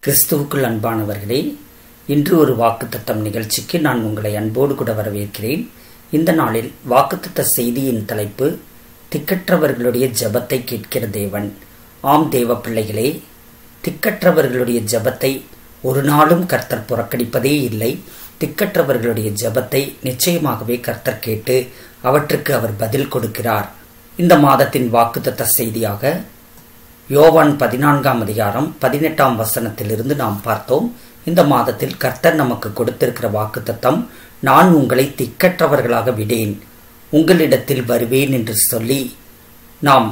கிறிஸ்துவுக்குள் அன்பானவர்களே, இன்று ஒரு வாக்குத்தத்தம் நிகழ்ச்சிக்கு நான் உங்களை அன்போடு கூட வரவேற்கிறேன். இந்த நாளில் வாக்குத்தத்த செய்தியின் தலைப்பு, திக்கற்றவர்களுடைய ஜெபத்தை கேட்கிற தேவன். ஆம் தேவ பிள்ளைகளே, திக்கற்றவர்களுடைய ஜெபத்தை ஒரு நாளும் கர்த்தர் புறக்கணிப்பதே இல்லை. திக்கற்றவர்களுடைய ஜெபத்தை நிச்சயமாகவே கர்த்தர் கேட்டு அவற்றுக்கு அவர் பதில் கொடுக்கிறார். இந்த மாதத்தின் வாக்குத்தத்த செய்தியாக யோவான் 14ஆம் அதிகாரம் 18ஆம் வசனத்திலிருந்து நாம் பார்த்தோம். இந்த மாதத்தில் கர்த்தர் நமக்கு கொடுத்திருக்கிற வாக்குத்தத்தம், நான் உங்களை திக்கற்றவர்களாக விடேன், உங்களிடத்தில் வருவேன் என்று சொல்லி நாம்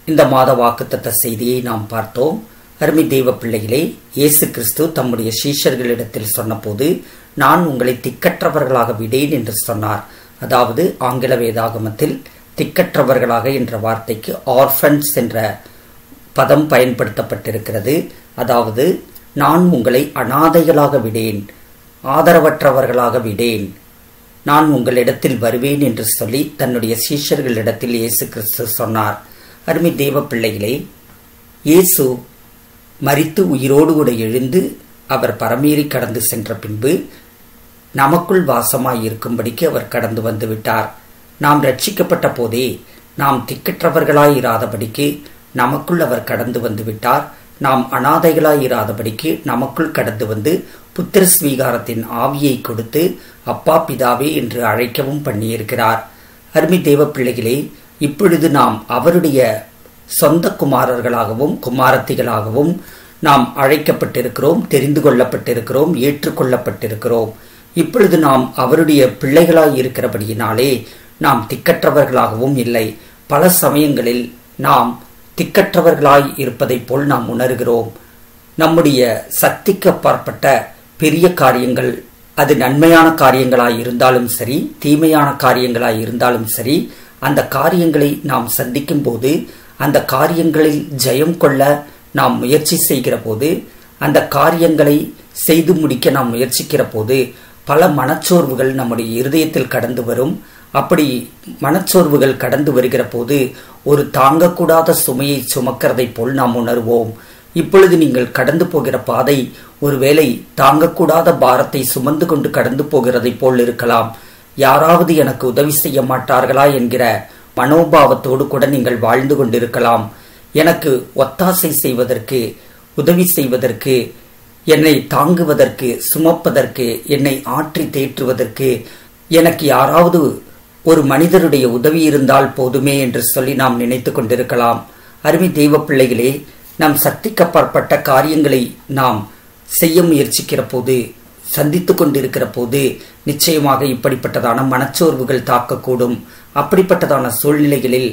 இந்த மாத வாக்குத்தத்த செய்தியை நாம் பார்த்தோம். அருமை தெய்வ பிள்ளைகளே, இயேசு கிறிஸ்து தம்முடைய சீஷர்களிடத்தில் சொன்னபோது, நான் உங்களை திக்கற்றவர்களாக விடேன் என்று சொன்னார். அதாவது ஆங்கில வேதாகமத்தில் திக்கற்றவர்களாக என்ற வார்த்தைக்கு ஆர்ஃபன்ஸ் என்ற பதம் பயன்படுத்தப்பட்டிருக்கிறது. அதாவது நான் உங்களை அனாதைகளாக விடேன், ஆதரவற்றவர்களாக விடேன், நான் உங்களிடத்தில் வருவேன் என்று சொல்லி தன்னுடைய சீஷர்களிடத்தில் இயேசு கிறிஸ்து சொன்னார். அருமை தேவ பிள்ளைகளே, இயேசு மரித்து உயிரோடு கூட எழுந்து அவர் பரமேறி கடந்து சென்ற பின்பு நமக்குள் வாசமாய் இருக்கும்படிக்கு அவர் கடந்து வந்து விட்டார். நாம் ரட்சிக்கப்பட்ட போதே நாம் திக்கற்றவர்களாய் இராதபடிக்கு நமக்குள் அவர் கடந்து வந்து விட்டார். நாம் அனாதைகளாய் இராதபடிக்கு நமக்குள் கடந்து வந்து புத்திர ஸ்வீகாரத்தின் ஆவியை கொடுத்து அப்பா பிதாவே என்று அழைக்கவும் பண்ணியிருக்கிறார். அருமை தேவ பிள்ளைகளே, இப்பொழுது நாம் அவருடைய சொந்த குமாரர்களாகவும் குமாரத்திகளாகவும் நாம் அழைக்கப்பட்டிருக்கிறோம், தெரிந்து கொள்ளப்பட்டிருக்கிறோம், ஏற்றுக்கொள்ளப்பட்டிருக்கிறோம். இப்பொழுது நாம் அவருடைய பிள்ளைகளாய் இருக்கிறபடியினாலே நாம் திக்கற்றவர்களாகவும் இல்லை. பல சமயங்களில் நாம் திக்கற்றவர்களாய் இருப்பதை போல் நாம் உணர்கிறோம். நம்முடைய சக்திக்கு அப்பாற்பட்ட பெரிய காரியங்கள், அது நன்மையான காரியங்களாய் இருந்தாலும் சரி, தீமையான காரியங்களாய் இருந்தாலும் சரி, அந்த காரியங்களை நாம் சந்திக்கும் போது, அந்த காரியங்களில் ஜெயம் கொள்ள நாம் முயற்சி செய்கிற போது, அந்த காரியங்களை செய்து முடிக்க நாம் முயற்சிக்கிற போது பல மனச்சோர்வுகள் நம்முடைய இருதயத்தில் கடந்து வரும். அப்படி மனச்சோர்வுகள் கடந்து வருகிற போது ஒரு தாங்கக்கூடாத சுமையை சுமக்கிறதை போல் நாம் உணர்வோம். இப்பொழுது நீங்கள் கடந்து போகிற பாதை ஒருவேளை தாங்கக்கூடாத பாரத்தை சுமந்து கொண்டு கடந்து போகிறதை போல் இருக்கலாம். யாராவது எனக்கு உதவி செய்ய மாட்டார்களா என்கிற மனோபாவத்தோடு கூட நீங்கள் வாழ்ந்து கொண்டிருக்கலாம். எனக்கு ஒத்தாசை செய்வதற்கு, உதவி செய்வதற்கு, என்னை தாங்குவதற்கு, சுமப்பதற்கு, என்னை ஆற்றி தேற்றுவதற்கு எனக்கு யாராவது ஒரு மனிதருடைய உதவி இருந்தால் போதுமே என்று சொல்லி நாம் நினைத்து கொண்டிருக்கலாம். அருமை தெய்வ பிள்ளைகளே, நம் சக்திக்கப்பாற்பட்ட காரியங்களை நாம் செய்ய முயற்சிக்கிற போது, சந்தித்து கொண்டிருக்கிற போது நிச்சயமாக இப்படிப்பட்டதான மனச்சோர்வுகள் தாக்கக்கூடும். அப்படிப்பட்டதான சூழ்நிலைகளில்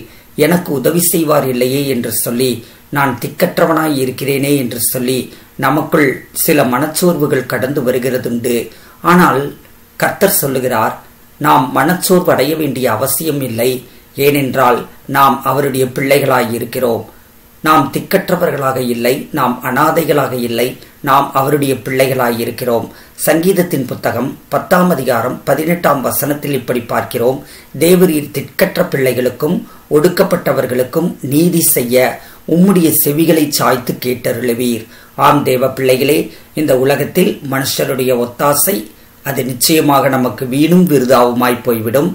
எனக்கு உதவி செய்வார் இல்லையே என்று சொல்லி, நான் திக்கற்றவனாய் இருக்கிறேனே என்று சொல்லி நமக்குள் சில மனச்சோர்வுகள் கடந்து வருகிறதுண்டு. ஆனால் கர்த்தர் சொல்லுகிறார், நாம் மனச்சோர்வு அடைய வேண்டிய அவசியம் இல்லை. ஏனென்றால் நாம் அவருடைய பிள்ளைகளாய் இருக்கிறோம். நாம் திக்கற்றவர்களாக இல்லை, நாம் அனாதைகளாக இல்லை, நாம் அவருடைய பிள்ளைகளாய் இருக்கிறோம். சங்கீதத்தின் புத்தகம் 10ஆம் அதிகாரம் 18ஆம் வசனத்தில் இப்படி பார்க்கிறோம், தேவரீர் திக்கற்ற பிள்ளைகளுக்கும் ஒடுக்கப்பட்டவர்களுக்கும் நீதி செய்ய உம்முடைய செவிகளை சாய்த்து கேட்டருளுவீர். ஆம் தேவ பிள்ளைகளே, இந்த உலகத்தில் மனுஷருடைய ஒத்தாசை அது நிச்சயமாக நமக்கு வீணும் விருதாவுமாய் போய்விடும்.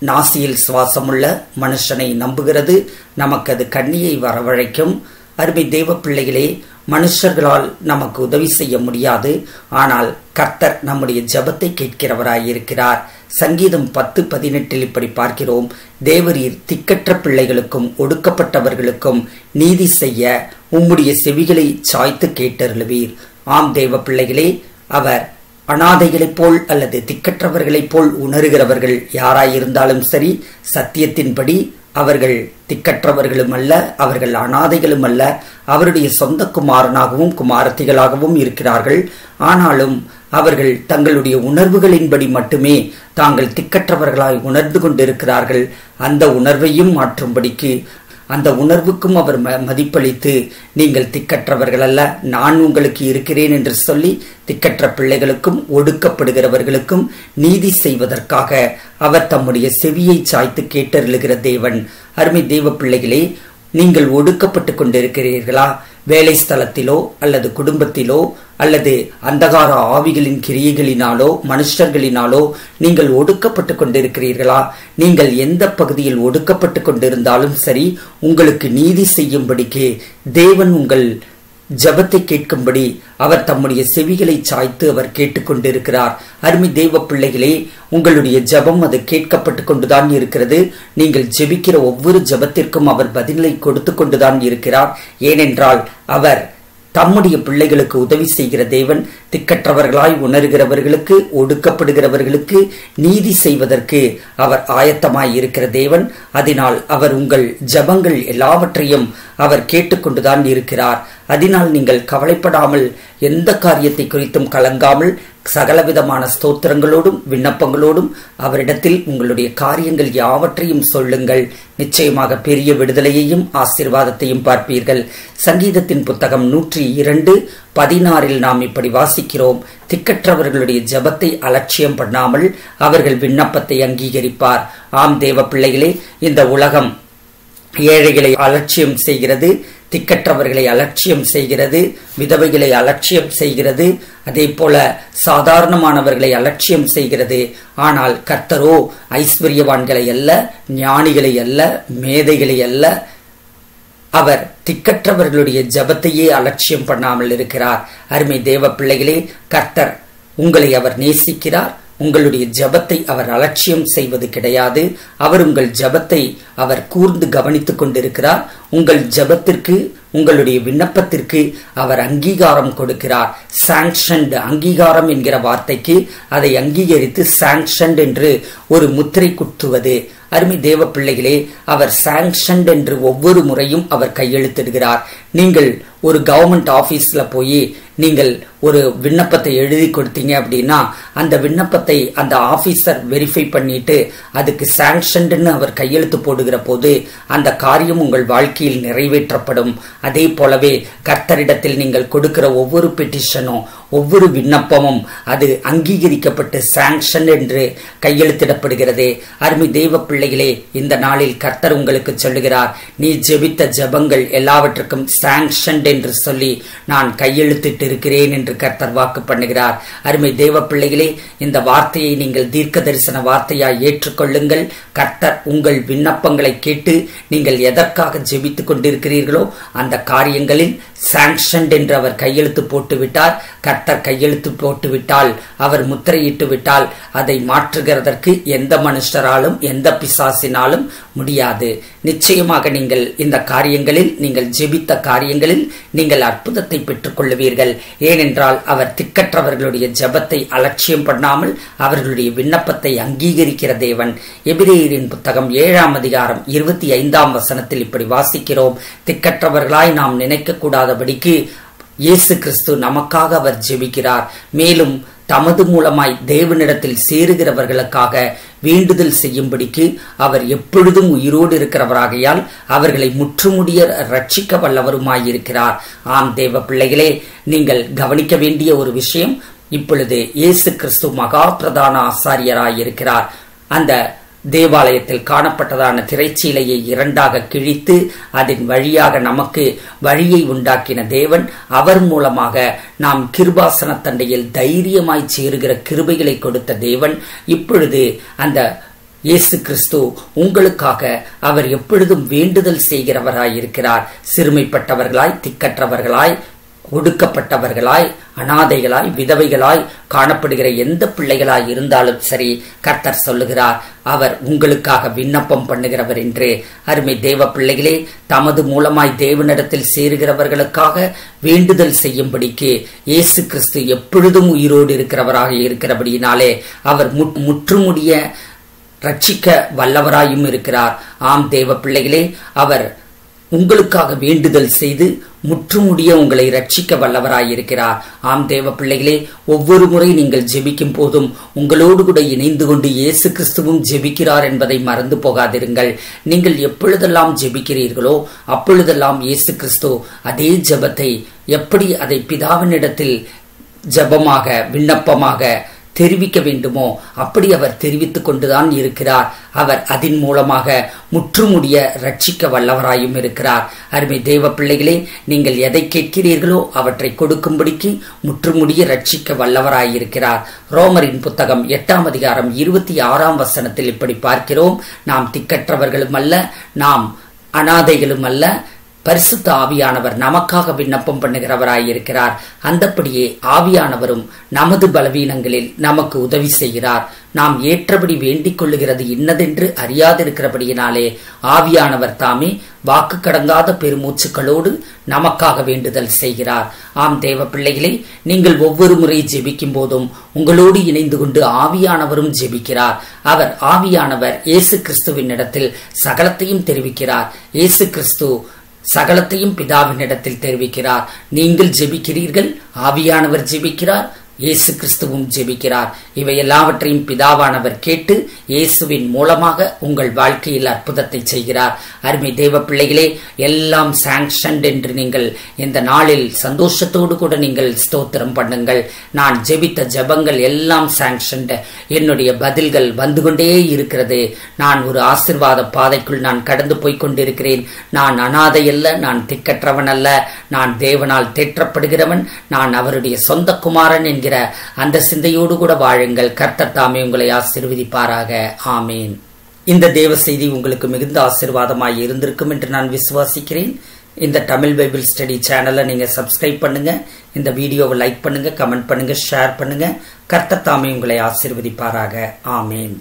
நாசியில் சுவாசமுள்ள மனுஷனை நம்புகிறது நமக்கு அது கண்ணியை வரவழைக்கும். அருமை தேவ பிள்ளைகளே, மனுஷர்களால் நமக்கு உதவி செய்ய முடியாது. ஆனால் கர்த்தர் நம்முடைய ஜெபத்தை கேட்கிறவராயிருக்கிறார். சங்கீதம் 10:18 இப்படி பார்க்கிறோம், தேவரீர் திக்கற்ற பிள்ளைகளுக்கும் ஒடுக்கப்பட்டவர்களுக்கும் நீதி செய்ய உம்முடைய செவிகளை சாய்த்து கேட்டருளுவீர். ஆம் தேவ பிள்ளைகளே, அவர் அனாதைகளைப் போல் அல்லது திக்கற்றவர்களைப் போல் உணர்கிறவர்கள் யாராயிருந்தாலும் சரி, சத்தியத்தின்படி அவர்கள் திக்கற்றவர்களும் அல்ல, அவர்கள் அனாதைகளும் அல்ல, அவருடைய சொந்த குமாரனாகவும் குமாரத்திகளாகவும் இருக்கிறார்கள். ஆனாலும் அவர்கள் தங்களுடைய உணர்வுகளின்படி மட்டுமே தாங்கள் திக்கற்றவர்களாய் உணர்ந்து கொண்டிருக்கிறார்கள். அந்த உணர்வையும் மாற்றும்படிக்கு, அந்த உணர்வுக்கும் அவர் மதிப்பளித்து, நீங்கள் திக்கற்றவர்கள் அல்ல, நான் உங்களுக்கு இருக்கிறேன் என்று சொல்லி திக்கற்ற பிள்ளைகளுக்கும் ஒடுக்கப்படுகிறவர்களுக்கும் நீதி செய்வதற்காக அவர் தம்முடைய செவியை சாய்த்து கேட்டருளுகிற தேவன். அருமை தெய்வ பிள்ளைகளே, நீங்கள் ஒடுக்கப்பட்டு கொண்டிருக்கிறீர்களா? வேலை ஸ்தலத்திலோ அல்லது குடும்பத்திலோ அல்லது அந்தகார ஆவிகளின் கிரியைகளினாலோ மனுஷர்களினாலோ நீங்கள் ஒடுக்கப்பட்டு கொண்டிருக்கிறீர்களா? நீங்கள் எந்த பகுதியில் ஒடுக்கப்பட்டு கொண்டிருந்தாலும் சரி, உங்களுக்கு நீதி செய்யும்படிக்கு தேவன் உங்கள் ஜபத்தை கேட்கும்படி அவர் தம்முடைய செவிகளை சாய்த்து அவர் கேட்டுக்கொண்டிருக்கிறார். அருமை தேவ பிள்ளைகளே, உங்களுடைய ஜபம் அது கேட்கப்பட்டு கொண்டுதான் இருக்கிறது. நீங்கள் ஜெபிக்கிற ஒவ்வொரு ஜபத்திற்கும் அவர் பதிலை கொடுத்து கொண்டுதான் இருக்கிறார். ஏனென்றால் அவர் தம்முடைய பிள்ளைகளுக்கு உதவி செய்கிற தேவன். திக்கற்றவர்களாய் உணர்கிறவர்களுக்கு, ஒடுக்கப்படுகிறவர்களுக்கு நீதி செய்வதற்கு அவர் ஆயத்தமாய் இருக்கிற தேவன். அதனால் அவர் உங்கள் ஜபங்கள் எல்லாவற்றையும் அவர் கேட்டுக்கொண்டுதான் இருக்கிறார். அதனால் நீங்கள் கவலைப்படாமல், எந்த காரியத்தை குறித்தும் கலங்காமல், சகலவிதமான ஸ்தோத்திரங்களோடும் விண்ணப்பங்களோடும் அவரிடத்தில் உங்களுடைய காரியங்கள் யாவற்றையும் சொல்லுங்கள். நிச்சயமாக பெரிய விடுதலையையும் ஆசீர்வாதத்தையும் பார்ப்பீர்கள். சங்கீதத்தின் புத்தகம் 102:16 நாம் இப்படி வாசிக்கிறோம்: திக்கற்றவர்களுடைய ஜபத்தை அலட்சியம் பண்ணாமல் அவர்கள் விண்ணப்பத்தை அங்கீகரிப்பார். ஆம் தேவ பிள்ளைகளே, இந்த உலகம் ஏழைகளை அலட்சியம் செய்கிறது, திக்கற்றவர்களை அலட்சியம் செய்கிறது, விதவைகளை அலட்சியம் செய்கிறது, அதே போல சாதாரணமானவர்களை அலட்சியம் செய்கிறது. ஆனால் கர்த்தரோ ஐஸ்வர்யவான்களை அல்ல, ஞானிகளை அல்ல, மேதைகளை அல்ல, அவர் திக்கற்றவர்களுடைய ஜபத்தையே அலட்சியம் பண்ணாமல் இருக்கிறார். அருமை தேவ பிள்ளைகளே, கர்த்தர் உங்களை அவர் நேசிக்கிறார். உங்களுடைய ஜபத்தை அவர் அலட்சியம் செய்வது கிடையாது. அவர் உங்கள் ஜபத்தை அவர் கூர்ந்து கவனித்துக் கொண்டிருக்கிறார். உங்கள் ஜபத்திற்கு, உங்களுடைய விண்ணப்பத்திற்கு அவர் அங்கீகாரம் கொடுக்கிறார். சாங்ஷன்ட், அங்கீகாரம் என்கிற வார்த்தைக்கு அதை அங்கீகரித்து சாங்ஷன்ட் என்று ஒரு முத்திரை குத்துவது. அருமை தேவ பிள்ளைகளே, அவர் சாங்ஷன்ட் என்று ஒவ்வொரு முறையும் அவர் கையெழுத்திடுகிறார். நீங்கள் ஒரு கவர்மெண்ட் ஆபீஸ்ல போய் நீங்கள் ஒரு விண்ணப்பத்தை எழுதி கொடுத்தீங்க அப்படின்னா, அந்த விண்ணப்பத்தை அந்த ஆபீசர் வெரிஃபை பண்ணிட்டு அதுக்கு சாங்ஷன்ட்னு அவர் கையெழுத்து போடுகிற போது அந்த காரியம் உங்கள் வாழ்க்கையில் நிறைவேற்றப்படும். அதே போலவே கர்த்தரிடத்தில் நீங்கள் கொடுக்கிற ஒவ்வொரு பெட்டிஷனும், ஒவ்வொரு விண்ணப்பமும் அது அங்கீகரிக்கப்பட்டு சாங்ஷன் என்று கையெழுத்திடப்படுகிறது. அருமை தேவ பிள்ளைகளே, இந்த நாளில் கர்த்தர் உங்களுக்கு சொல்லுகிறார், நீ ஜெபித்த ஜெபங்கள் எல்லாவற்றுக்கும் சாங்ஷன் என்று சொல்லி நான் கையெழுத்திட்டு இருக்கிறேன் என்று கர்த்தர் வாக்கு பண்ணுகிறார். அருமை தேவ பிள்ளைகளே, இந்த வார்த்தையை நீங்கள் தீர்க்க தரிசன வார்த்தையாய் ஏற்றுக்கொள்ளுங்கள். கர்த்தர் உங்கள் விண்ணப்பங்களை கேட்டு நீங்கள் எதற்காக ஜெபித்துக் கொண்டிருக்கிறீர்களோ அந்த காரியங்களில் சாங்ஷன் என்று அவர் கையெழுத்து போட்டு விட்டார். கர்த்தர் கையெழுத்து போட்டு விட்டால், அவர் முத்திரையிட்டு விட்டால், அதை மாற்றுகிறதற்கு எந்த மனுஷராலும் எந்த பிசாசினாலும் முடியாது. நிச்சயமாக நீங்கள் இந்த காரியங்களில், நீங்கள் ஜெபித்த காரியங்களில் நீங்கள் அற்புதத்தை பெற்றுக் கொள்ளுவீர்கள். ஏனென்றால் அவர் திக்கற்றவர்களுடைய ஜெபத்தை அலட்சியம் பண்ணாமல் அவர்களுடைய விண்ணப்பத்தை அங்கீகரிக்கிற தேவன். எபிரேயரின் புத்தகம் 7:25 இப்படி வாசிக்கிறோம்: திக்கற்றவர்களாய் நாம் நினைக்க கூடாதபடிக்கு இயேசு கிறிஸ்து நமக்காக அவர் ஜெபிக்கிறார். மேலும் தமது மூலமாய் தேவனிடத்தில் சேருகிறவர்களுக்காக வேண்டுதல் செய்யும்படிக்கு அவர் எப்பொழுதும் உயிரோடு இருக்கிறவராகையால் அவர்களை முற்றுமுடிய ரட்சிக்க வல்லவருமாயிருக்கிறார். ஆம் தேவ பிள்ளைகளே, நீங்கள் கவனிக்க வேண்டிய ஒரு விஷயம், இப்பொழுது இயேசு கிறிஸ்து மகா பிரதான ஆசாரியராயிருக்கிறார். அந்த தேவாலயத்தில் காணப்பட்டதான திரைச்சீலையை இரண்டாக கிழித்து அதன் வழியாக நமக்கு வழியை உண்டாக்கின தேவன், அவர் மூலமாக நாம் கிருபாசன தண்டையில் தைரியமாய் சேருகிற கிருபைகளை கொடுத்த தேவன், இப்பொழுது அந்த இயேசு கிறிஸ்து உங்களுக்காக அவர் எப்பொழுதும் வேண்டுதல் செய்கிறவராயிருக்கிறார். சிறுமைப்பட்டவர்களாய், திக்கற்றவர்களாய், ஒடுக்கப்பட்டவர்களாய், அனாதைகளாய், விதவைகளாய் காணப்படுகிற எந்த பிள்ளைகளாய் இருந்தாலும் சரி, கர்த்தர் சொல்லுகிறார் அவர் உங்களுக்காக விண்ணப்பம் பண்ணுகிறவர் என்று. அருமை தேவ பிள்ளைகளே, தமது மூலமாய் தேவனிடத்தில் சேருகிறவர்களுக்காக வேண்டுதல் செய்யும்படிக்கு இயேசு கிறிஸ்து எப்பொழுதும் உயிரோடு இருக்கிறவராக இருக்கிறபடியினாலே அவர் முற்றுமுடிய ரட்சிக்க வல்லவராயும் இருக்கிறார். ஆம் தேவ பிள்ளைகளே, அவர் உங்களுக்காக வேண்டுதல் செய்து முற்றுமுடிய உங்களை ரட்சிக்க வல்லவராயிருக்கிறார். ஆம் தேவ பிள்ளைகளே, ஒவ்வொரு முறை நீங்கள் ஜெபிக்கும் போதும் உங்களோடு கூட இணைந்து கொண்டு இயேசு கிறிஸ்துவும் ஜெபிக்கிறார் என்பதை மறந்து போகாதிருங்கள். நீங்கள் எப்பொழுதெல்லாம் ஜெபிக்கிறீர்களோ அப்பொழுதெல்லாம் இயேசு கிறிஸ்து அதே ஜெபத்தை, எப்படி அதை பிதாவினிடத்தில் ஜெபமாக, விண்ணப்பமாக தெரிவிக்க வேண்டுமோ அப்படி அவர் தெரிவித்துக் கொண்டுதான் இருக்கிறார். அவர் அதன் மூலமாக முற்றுமுடிய ரட்சிக்க வல்லவராயும் இருக்கிறார். அருமை தேவ பிள்ளைகளே, நீங்கள் எதை கேட்கிறீர்களோ அவற்றை கொடுக்கும்படிக்கு முற்றுமுடிய ரட்சிக்க வல்லவராயிருக்கிறார். ரோமரின் புத்தகம் 8ஆம் அதிகாரம் 26ஆம் வசனத்தில் இப்படி பார்க்கிறோம். நாம் திக்கற்றவர்களும் அல்ல, நாம் அனாதைகளும் அல்ல, பரிசுத்த ஆவியானவர் நமக்காக விண்ணப்பம் பண்ணுகிறவராயிருக்கிறார். அந்தப்படியே ஆவியானவரும் நமது பலவீனங்களில் நமக்கு உதவி செய்கிறார். நாம் ஏற்றபடி வேண்டிக் கொள்ளுகிறது இன்னதென்று அறியாதிருக்கிறபடியினாலே ஆவியானவர் தாமே வாக்கு கடங்காத பெருமூச்சுக்களோடு நமக்காக வேண்டுதல் செய்கிறார். ஆம் தேவ பிள்ளைகளே, நீங்கள் ஒவ்வொரு முறை ஜெபிக்கும் போதும் உங்களோடு இணைந்து கொண்டு ஆவியானவரும் ஜெபிக்கிறார். அவர் ஆவியானவர் இயேசு கிறிஸ்துவின் இடத்தில் சகலத்தையும் தெரிவிக்கிறார். இயேசு கிறிஸ்து சகலத்தையும் பிதாவினிடத்தில் தெரிவிக்கிறார். நீங்கள் ஜெபிக்கிறீர்கள், ஆவியானவர் ஜெபிக்கிறார், இயேசு கிறிஸ்துவும் ஜெபிக்கிறார். இவை எல்லாவற்றையும் பிதாவானவர் கேட்டு இயேசுவின் மூலமாக உங்கள் வாழ்க்கையில் அற்புதத்தை செய்கிறார். அருமை தேவ பிள்ளைகளே, எல்லாம் சாங்ஷன்ட் என்று நீங்கள் இந்த நாளில் சந்தோஷத்தோடு கூட நீங்கள் ஸ்தோத்திரம் பண்ணுங்கள். நான் ஜெபித்த ஜெபங்கள் எல்லாம் சாங்ஷன்ட். என்னுடைய பதில்கள் வந்து கொண்டே இருக்கிறது. நான் ஒரு ஆசீர்வாத பாதைக்குள் நான் கடந்து போய் கொண்டிருக்கிறேன். நான் அனாதை அல்ல, நான் திக்கற்றவன் அல்ல, நான் தேவனால் தேற்றப்படுகிறவன், நான் அவருடைய சொந்த குமாரன் என்கிற அந்த சிந்தையோடு கூட வாழுங்கள். கர்த்தர் தாமே உங்களை ஆசீர்வதிப்பாராக. ஆமேன். இந்த தேவ செய்தி உங்களுக்கு மிகுந்த ஆசீர்வாதமாய் இருந்திருக்கும் என்று நான் விசுவாசிக்கிறேன். இந்த தமிழ் பைபிள் ஸ்டடி சேனலை நீங்க சப்ஸ்கிரைப் பண்ணுங்க, இந்த வீடியோவை லைக் பண்ணுங்க, கமெண்ட் பண்ணுங்க, ஷேர் பண்ணுங்க. கர்த்தர் தாமே உங்களை ஆசீர்வதிப்பாராக. ஆமேன்.